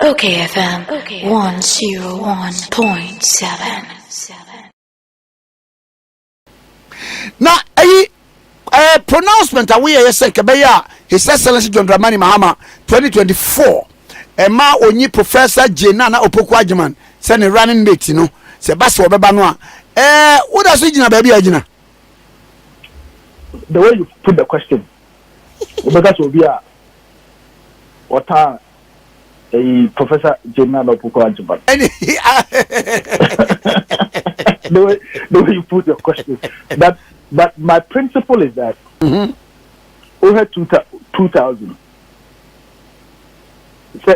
okayfm 101.7. Now, a pronouncement away say Kebeya, His Excellency John Dramani Mahama 2024. A ma only Professor Naana Opoku Agyemang send a running mate, you know. Say Bass or Babanoa. What does it baby Agina? The way you put the question, because will be a what a Professor Naana Opoku Agyemang. The way you put your question, but my principle is that over 2000,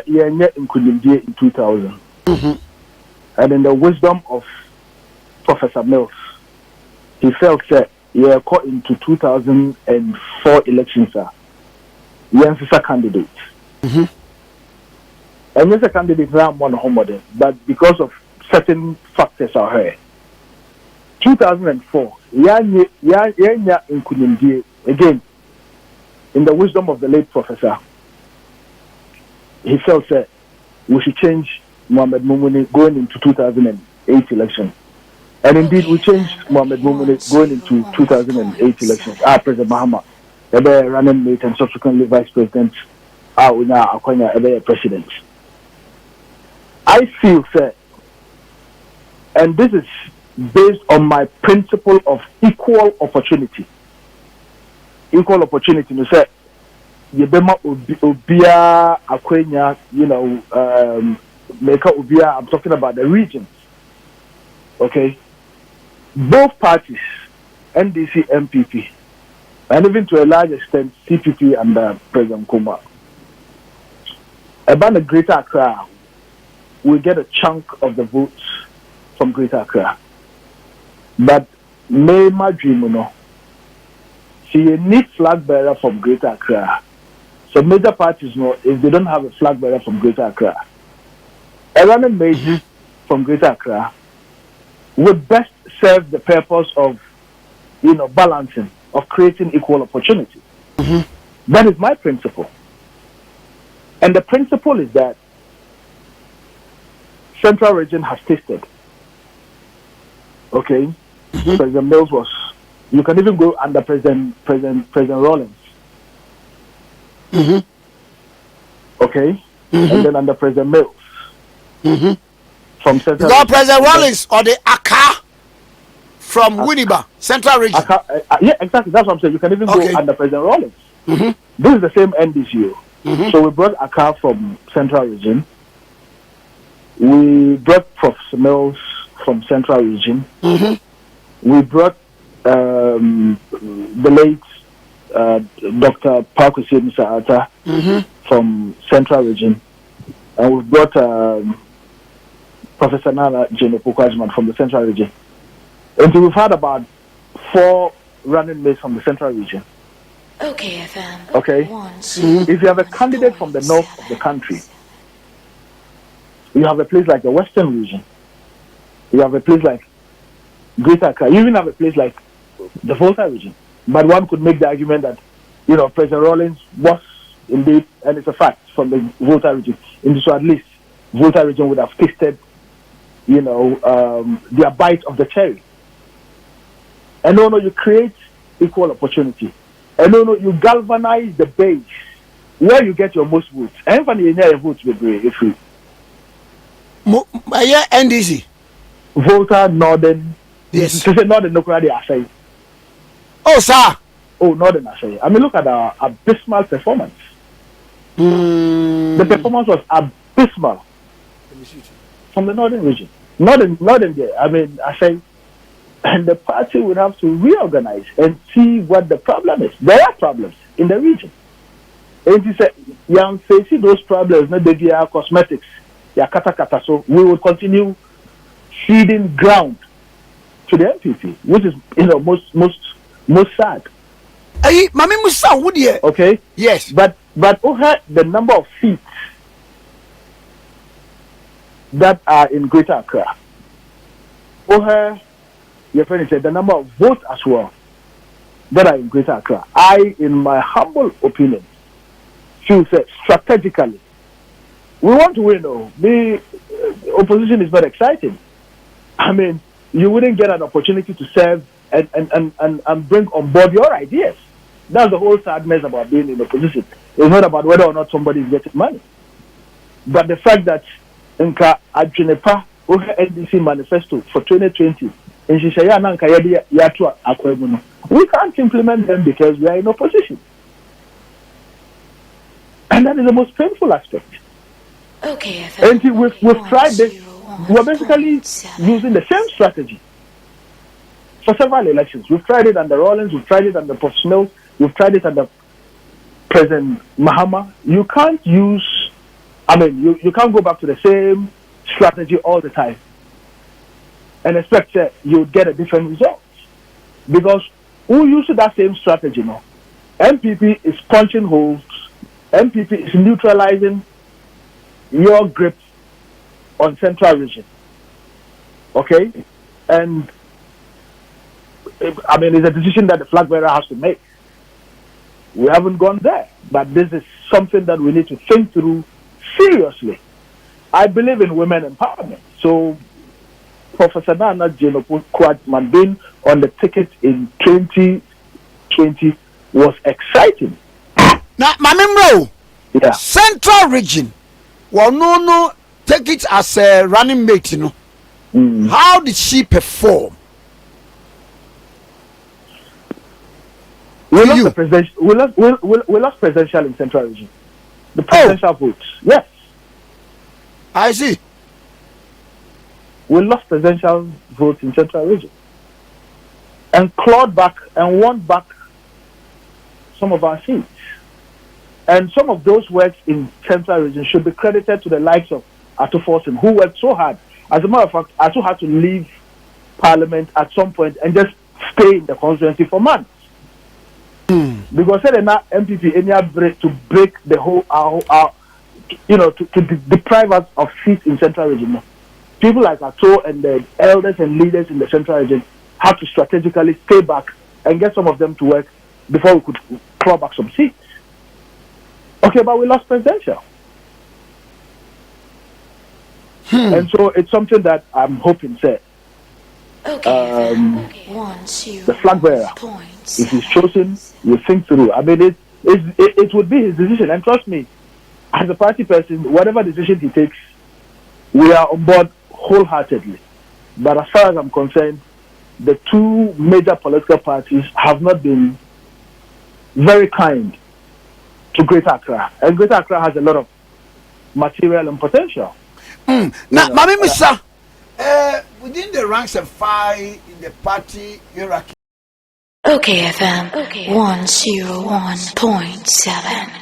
in 2000, and in the wisdom of Professor Mills, he felt that caught into 2004 elections, he is a candidate. And he's a candidate now one home, but because of certain factors are here. 2004, again, in the wisdom of the late professor, he felt that we should change Mohamed Mumuni going into 2008 election. And indeed, we changed Mohamed Mumuni going into 2008 elections. Our President Mahama, the running mate and subsequently Vice President, our President. I feel that, and this is based on my principle of equal opportunity. Equal opportunity, you say, Yebema Ubia Akwenya, Meka Ubia, I'm talking about the regions. Okay? Both parties, NDC, MPP, and even to a large extent, CPP and President Kuma, about the Greater Accra, we get a chunk of the votes from Greater Accra. But may my dream, see a need flag bearer from Greater Accra. So major parties know if they don't have a flag bearer from Greater Accra, a running mate from Greater Accra would best serve the purpose of balancing, of creating equal opportunity. That is my principle. And the principle is that Central Region has tasted. Okay? President Mills was, you can even go under President Rawlings. Okay? And then under President Mills. From Central Region. President Rawlings or the Aka from Winneba, Central Region. Yeah, exactly. That's what I'm saying. You can even go under President Rawlings. This is the same NDCU. So we brought Aka from Central Region. We brought Professor Mills from Central Region. We brought the late Dr. Parkwesi Mr. from Central Region. And we brought Professor Naana Opoku Agyemang from the Central Region. And we've had about 4 running mates from the Central Region. okayfm. Okay? If you have a candidate from the north of the country, you have a place like the Western Region. You have a place like Greater Accra. You even have a place like the Volta Region. But one could make the argument that, President Rawlings was indeed, and it's a fact, from the Volta Region. And so at least Volta Region would have tasted, their bite of the cherry. And you create equal opportunity. And you galvanize the base where you get your most votes. And when you get votes, if you NDC. Volta, Northern. Yes. Northern, no, I say. Oh, sir. Oh, Northern, I say. I mean, look at our abysmal performance. The performance was abysmal from the Northern region. Northern there. I mean, I say, and the party would have to reorganize and see what the problem is. There are problems in the region. And he said, young facing those problems, not the cosmetics. Kata. So we will continue feeding ground to the MPP, which is most sad. Mami Musa, would you? Okay. Yes. But the number of seats that are in Greater Accra, your friend said the number of votes as well that are in Greater Accra. I, in my humble opinion, feel that strategically We want to win, though. The opposition is not exciting. I mean, you wouldn't get an opportunity to serve and bring on board your ideas. That's the whole sadness about being in opposition. It's not about whether or not somebody is getting money. But the fact that Nka Adwenepa NDC manifesto for 2020, we can't implement them because we are in opposition. And that is the most painful aspect. Okay, and we've tried this. We're basically using the same strategy for several elections. We've tried it under Rawlings, we've tried it under Professionals, we've tried it under President Mahama. You can't use, you can't go back to the same strategy all the time and expect that you'll get a different result. Because who uses that same strategy now? MPP is punching holes, MPP is neutralizing your grip on central region. Okay? And it's a decision that the flag bearer has to make. We haven't gone there, but this is something that we need to think through seriously. I believe in women empowerment. So Professor Naana Opoku Agyemang being on the ticket in 2020 was exciting. Now, Mamimro, yeah. Central region, well, no, take it as a running mate, you know. How did she perform? We lost presidential in Central region. The presidential votes, yes. I see. We lost presidential votes in Central region. And clawed back and won back some of our seats. And some of those works in Central region should be credited to the likes of Ato Forson, who worked so hard. As a matter of fact, Ato had to leave Parliament at some point and just stay in the constituency for months. Because said enough MPP to break the whole, to deprive us of seats in Central region. People like Ato and the elders and leaders in the Central region had to strategically stay back and get some of them to work before we could claw back some seats. Okay, but we lost presidential. And so it's something that I'm hoping, sir. The flag bearer, if he's chosen, will think through. It would be his decision. And trust me, as a party person, whatever decision he takes, we are on board wholeheartedly. But as far as I'm concerned, the two major political parties have not been very kind to Greater Accra. And Greater Accra has a lot of material and potential. Now, Mami Misa, within the ranks and file in the party hierarchy. OKFM 101.7.